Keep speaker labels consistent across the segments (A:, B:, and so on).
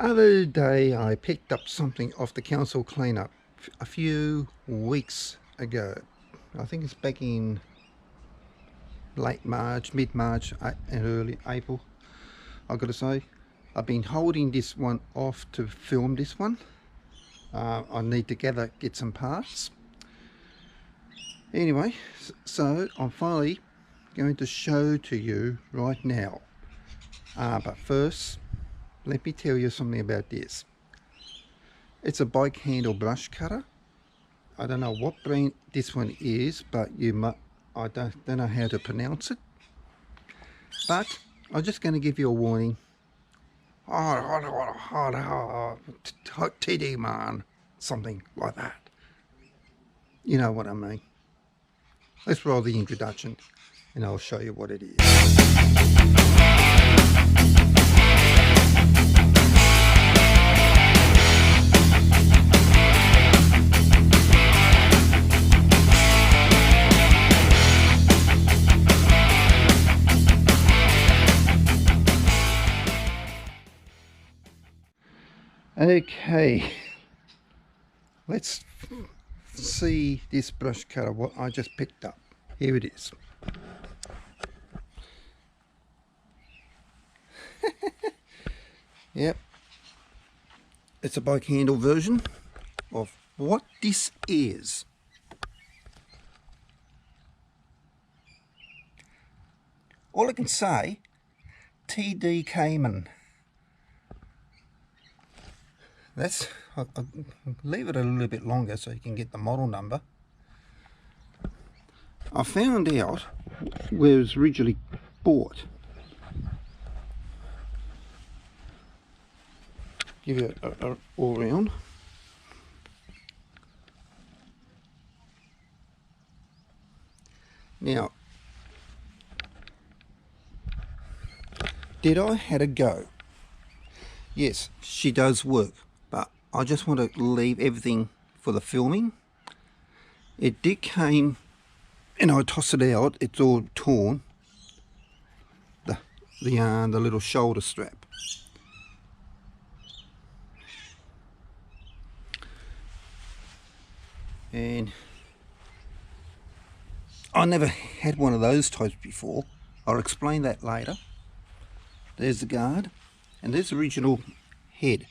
A: Other day I picked up something off the council cleanup a few weeks ago. I think it's back in late March, mid-March and early April. I've got to say, I've been holding this one off to film this one. I need to get some parts. Anyway, so I'm finally going to show to you right now. But first, let me tell you something about this. It's a bike handle brush cutter. I don't know what brand this one is, but I don't know how to pronounce it. But I'm just going to give you a warning. TDKMAN, something like that. You know what I mean. Let's roll the introduction and I'll show you what it is. Okay, let's see this brush cutter, what I just picked up. Here it is. Yep, it's a bike handle version of what this is. All I can say, TDKMAN. I'll leave it a little bit longer so you can get the model number. I found out where it was originally bought. Give you a all round. Now, did I had a go? Yes, she does work, but I just want to leave everything for the filming. It did came, and I tossed it out. It's all torn. The little shoulder strap. And I never had one of those types before. I'll explain that later. There's the guard, and there's the original head.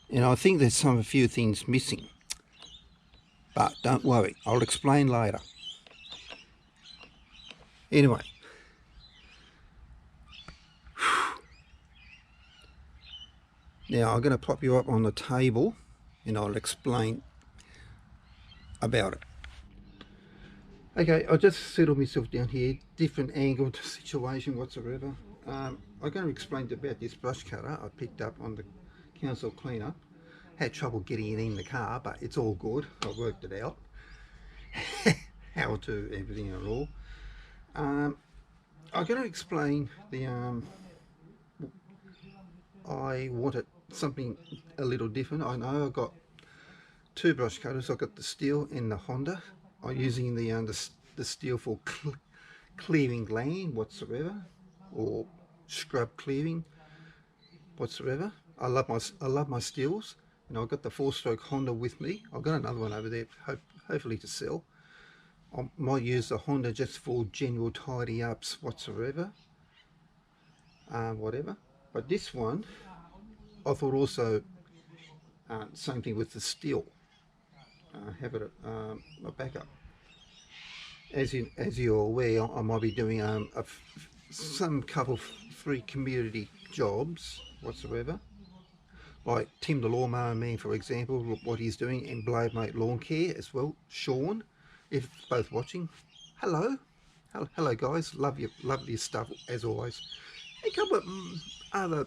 A: And I think there's a few things missing. But don't worry, I'll explain later. Anyway. Now I'm going to pop you up on the table and I'll explain about it. Okay, I'll just settle myself down here, different angled situation whatsoever. I'm going to explain about this brush cutter I picked up on the council cleanup. Had trouble getting it in the car, but it's all good. I worked it out. How to everything and all. I'm going to explain the I wanted something a little different. I know I've got two brush cutters. I've got the Sthil and the Honda. I'm using the Sthil for clearing land whatsoever, or scrub clearing whatsoever. I love my Sthils, and I've got the 4-stroke Honda with me. I've got another one over there, hopefully to sell. I might use the Honda just for general tidy ups whatsoever, whatever. But this one, I thought also same thing with the Sthil. Have it a backup. As you're aware, I might be doing some couple free community jobs whatsoever, like Tim the Lawnmower Man, for example, what he's doing, and Blade Mate Lawn Care as well. Sean, if both watching, hello guys, love your stuff as always. A couple of other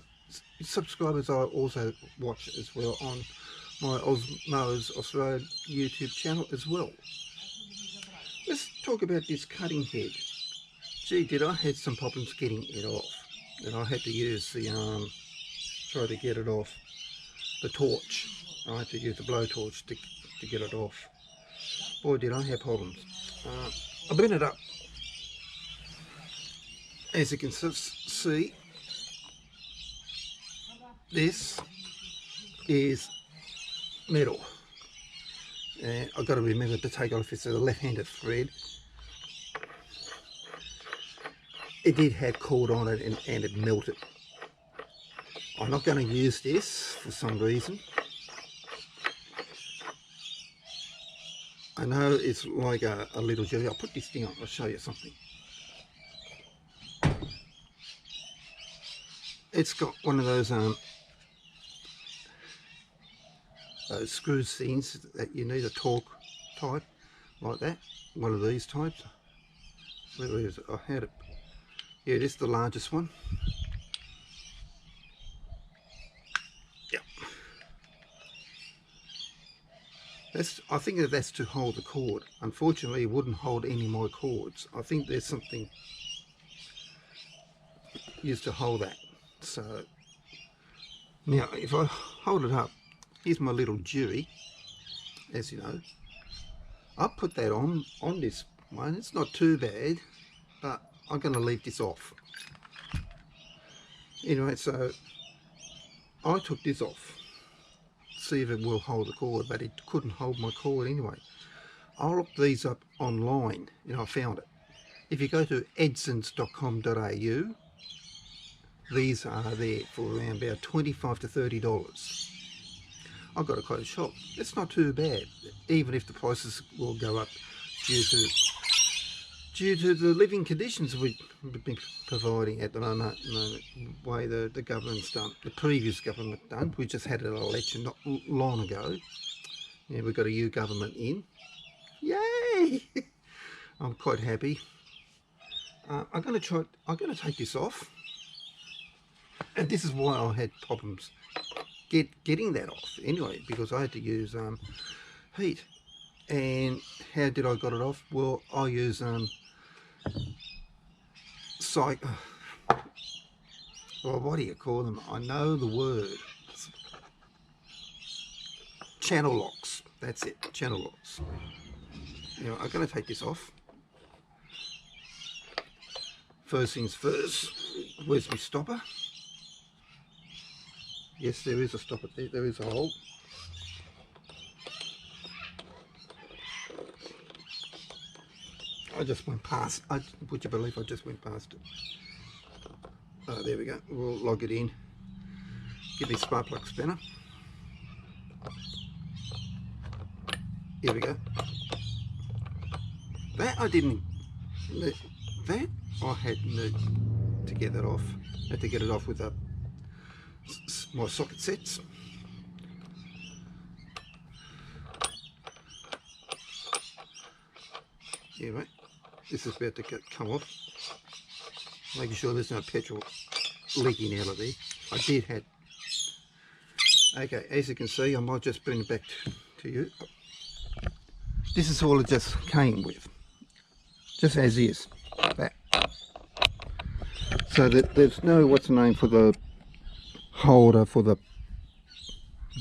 A: subscribers I also watch as well on my OzMowers Australia YouTube channel as well. Let's talk about this cutting head. Gee, did I had some problems getting it off, and I had to use the try to get it off the torch. I had to use the blowtorch to get it off. Boy, did I have problems. I bent it up. As you can see, this is metal, and I've got to remember to take off it's a left-handed thread. It did have cord on it and it melted. I'm not going to use this for some reason. I know it's like a little jelly. I'll put this thing on, I'll show you something. It's got one of those screw things that you need a torque type, like that. One of these types. Where is it? I had it. Yeah, it is the largest one. Yep. I think that's to hold the cord. Unfortunately, it wouldn't hold any of my cords. I think there's something used to hold that. So now, if I hold it up, here's my little jury. As you know, I'll put that on this one. It's not too bad, but I'm going to leave this off. Anyway, so I took this off. See if it will hold the cord, but it couldn't hold my cord anyway. I looked these up online and I found it. If you go to edsons.com.au, these are there for around about $25 to $30. I got a quite a shop. It's not too bad, even if the prices will go up due to the living conditions we've been providing at the moment, the way the government's done, the previous government done. We just had an election not long ago. Yeah, we've got a new government in. Yay! I'm quite happy. I'm going to take this off, and this is why I had problems getting that off anyway, because I had to use heat. And how did I got it off? Well, I use well, what do you call them? I know the word. Channel locks. That's it, channel locks. Now I'm going to take this off. First things first, where's my stopper? Yes, there is a stopper there. There is a hole. I just went past. Would you believe I just went past it? Oh, there we go. We'll log it in. Give me a spark plug spanner. Here we go. That I didn't. That I had to get that off. Had to get it off with my socket sets. Anyway, this is about to come off. Making sure there's no petrol leaking out of there. I did have. Okay, as you can see, I might just bring it back to you. This is all it just came with, just as is. That. So that there's no what's the name for the holder for the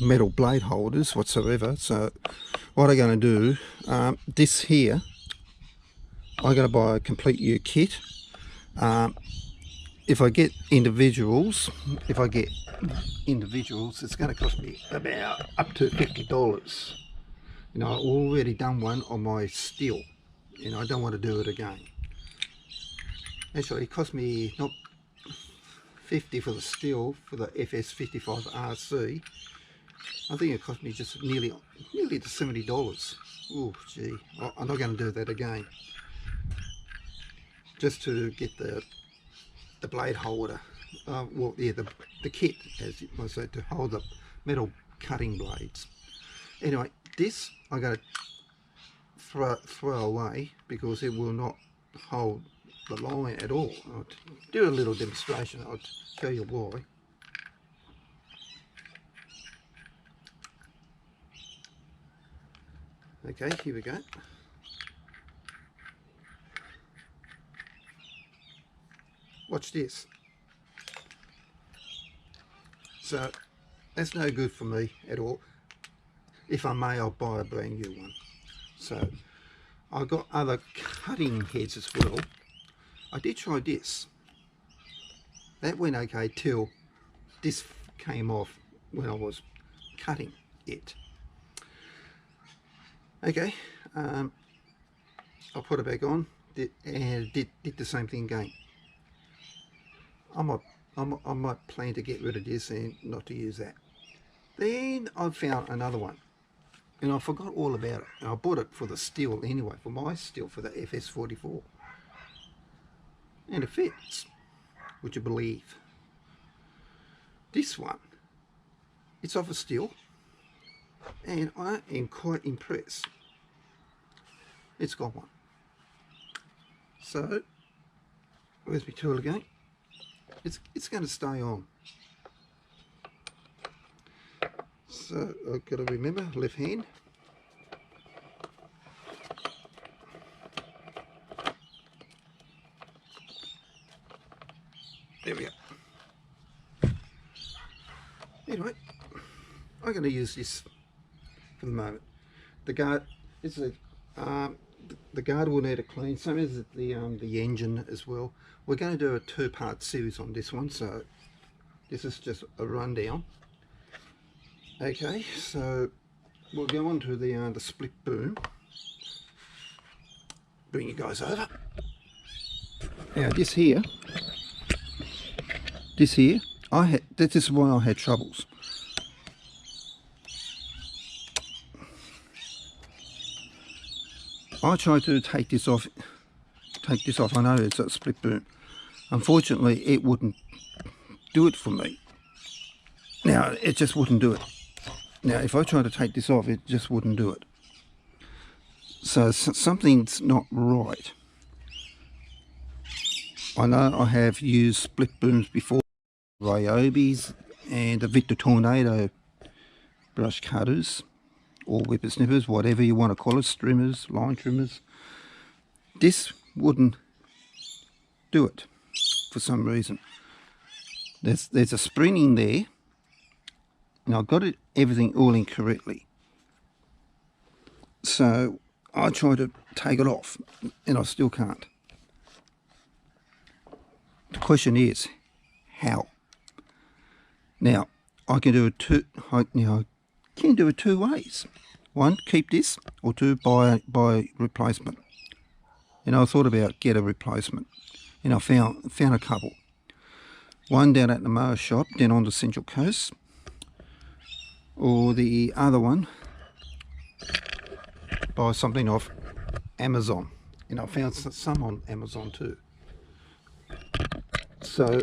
A: metal blade holders whatsoever. So what I'm going to do, this here, I'm going to buy a complete new kit. If I get individuals, it's going to cost me about up to $50. You know, I've already done one on my steel, and I don't want to do it again. Actually, it cost me not 50 for the steel for the FS55 RC. I think it cost me just nearly to $70. Oh gee, I'm not going to do that again. Just to get the blade holder, well, yeah, the kit, as you might say, to hold the metal cutting blades. Anyway, this I got to throw away because it will not hold the line at all. I'll do a little demonstration. I'll tell you why. Okay, here we go. Watch this. So that's no good for me at all. If I may, I'll buy a brand new one. So I've got other cutting heads as well. I did try this. That went okay till this came off when I was cutting it. Okay, I'll put it back on, and did the same thing again. I might plan to get rid of this and not to use that. Then I found another one, and I forgot all about it. And I bought it for the Sthil anyway, for my Sthil, for the FS44, and it fits, would you believe? This one, it's off a Sthil, and I am quite impressed. It's got one. So where's my tool again? It's going to stay on. So I've got to remember, left hand. There we go. Anyway, I'm going to use this for the moment. The guard, the guard will need a clean. Same as the engine as well. We're going to do a two-part series on this one, so this is just a rundown. Okay, so we'll go on to the split boom. Bring you guys over. Now this here, this is why I had troubles. I tried to take this off. I know it's a split boom. Unfortunately, it wouldn't do it for me. Now, it just wouldn't do it. Now, if I tried to take this off, it just wouldn't do it. So something's not right. I know I have used split booms before, Ryobis and the Victor Tornado brush cutters, or whippersnippers, whatever you want to call it, trimmers, line trimmers. This wouldn't do it for some reason. There's a spring in there, and I got everything all in correctly. So I tried to take it off, and I still can't. The question is, how? Now I can do it two ways. One, keep this, or two, buy replacement. And I thought about get a replacement, and I found a couple. One down at the mower shop down on the Central Coast, or the other one, buy something off Amazon. And I found some on Amazon too. So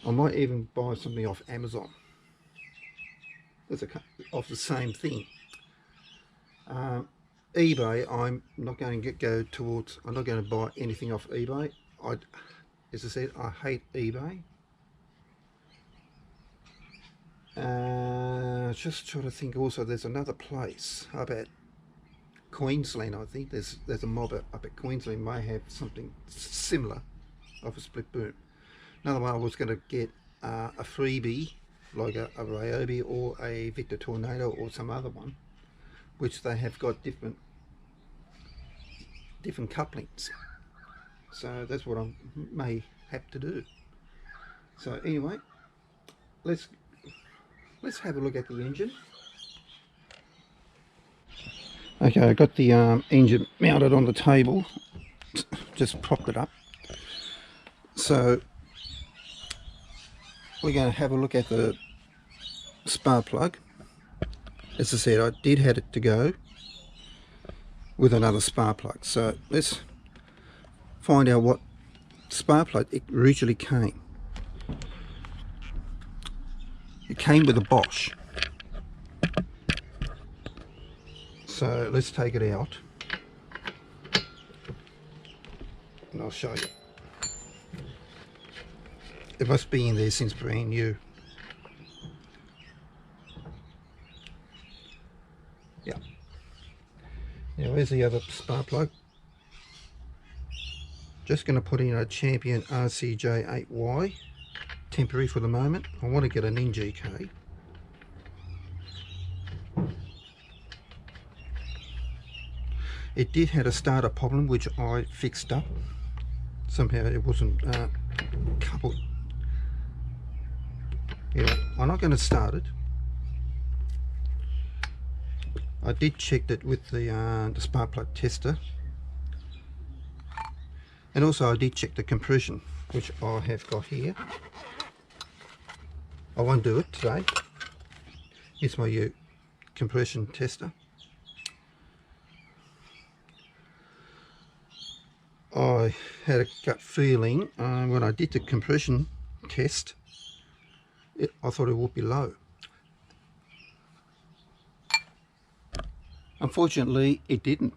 A: I might even buy something off Amazon. That's of the same thing. eBay, I'm not going to go towards. I'm not going to buy anything off eBay. As I said, I hate eBay. Just trying to think. Also, there's another place up at Queensland. I think there's a mob up at Queensland may have something similar of a split boom. Another one I was going to get a freebie, like a Ryobi or a Victor Tornado or some other one, which they have got different couplings. So that's what I may have to do. So anyway, let's have a look at the engine. Okay, I got the engine mounted on the table, just propped it up. So we're going to have a look at the spark plug. As I said, I did have it to go with another spark plug. So let's find out what spark plug it originally came. It came with a Bosch. So let's take it out and I'll show you. It must be in there since brand new. Yeah. Now where's the other spark plug? Just going to put in a Champion RCJ8Y, temporary for the moment. I want to get an NGK. It did have a starter problem which I fixed up. Somehow it wasn't coupled. Yeah, I'm not going to start it. I did check it with the spark plug tester, and also I did check the compression, which I have got here. I won't do it today. Here's my compression tester. I had a gut feeling when I did the compression test, I thought it would be low. Unfortunately, it didn't.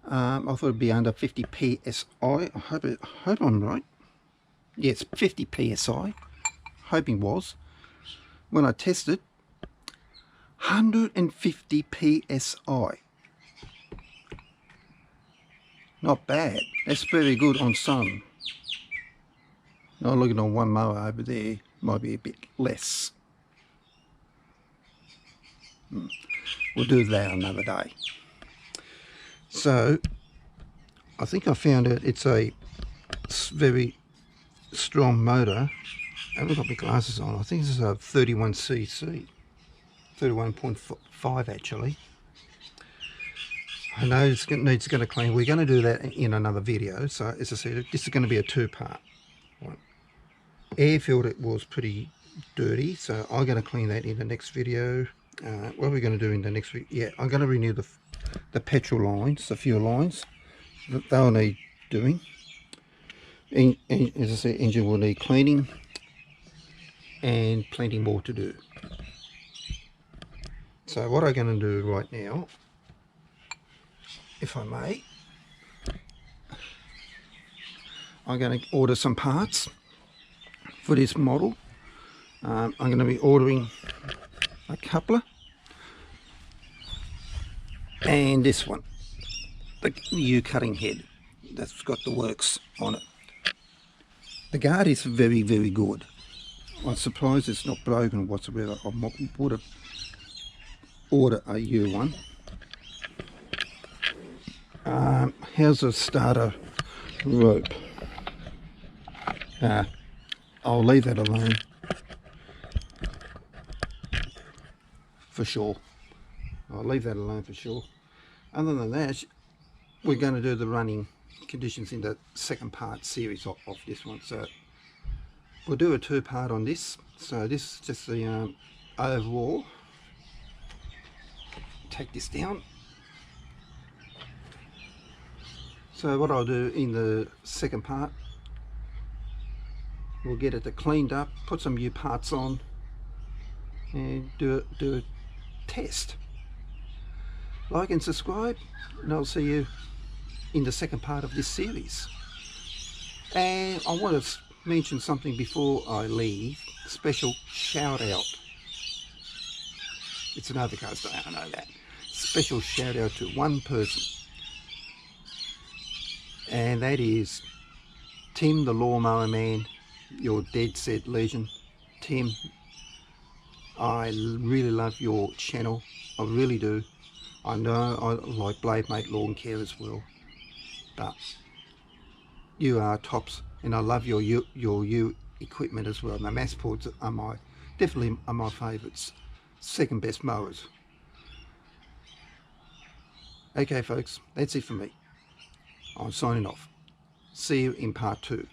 A: I thought it'd be under 50 psi. I hope I'm right. Yeah, it's 50 psi. Hoping was. When I tested, 150 psi. Not bad. That's very good on some. Now looking on one mower over there, might be a bit less. We'll do that another day. So, I think I found out it's a very strong motor. I haven't got my glasses on. I think this is a 31cc. 31.5 actually. I know it needs going to clean. We're going to do that in another video. So as I said, this is going to be a two-part one. Air filter was pretty dirty, so I'm going to clean that in the next video. What are we going to do in the next video? Yeah, I'm going to renew the petrol lines, the fuel lines. They'll need doing. And as I said, engine will need cleaning and plenty more to do. So what I'm going to do right now, if I may, I'm going to order some parts for this model. I'm going to be ordering a coupler and this one, the U-cutting head that's got the works on it. The guard is very, very good. I'm surprised it's not broken whatsoever. I would have ordered a U one. How's the starter rope? I'll leave that alone for sure. I'll leave that alone for sure. Other than that, we're going to do the running conditions in the second part series of this one. So we'll do a two-part on this. So this is just the overall. Take this down. So what I'll do in the second part, we'll get it cleaned up, put some new parts on, and do a test. Like and subscribe, and I'll see you in the second part of this series. And I want to mention something before I leave. Special shout out. It's an overcast day, I know that. Special shout out to one person, and that is Tim the Lawnmower Man, your dead set legend. Tim, I really love your channel, I really do. I know I like Blade Mate Lawn Care as well, but you are tops, and I love your equipment as well. My mass ports are definitely my favourites, second best mowers. Okay folks, that's it for me. I'm signing off. See you in part 2.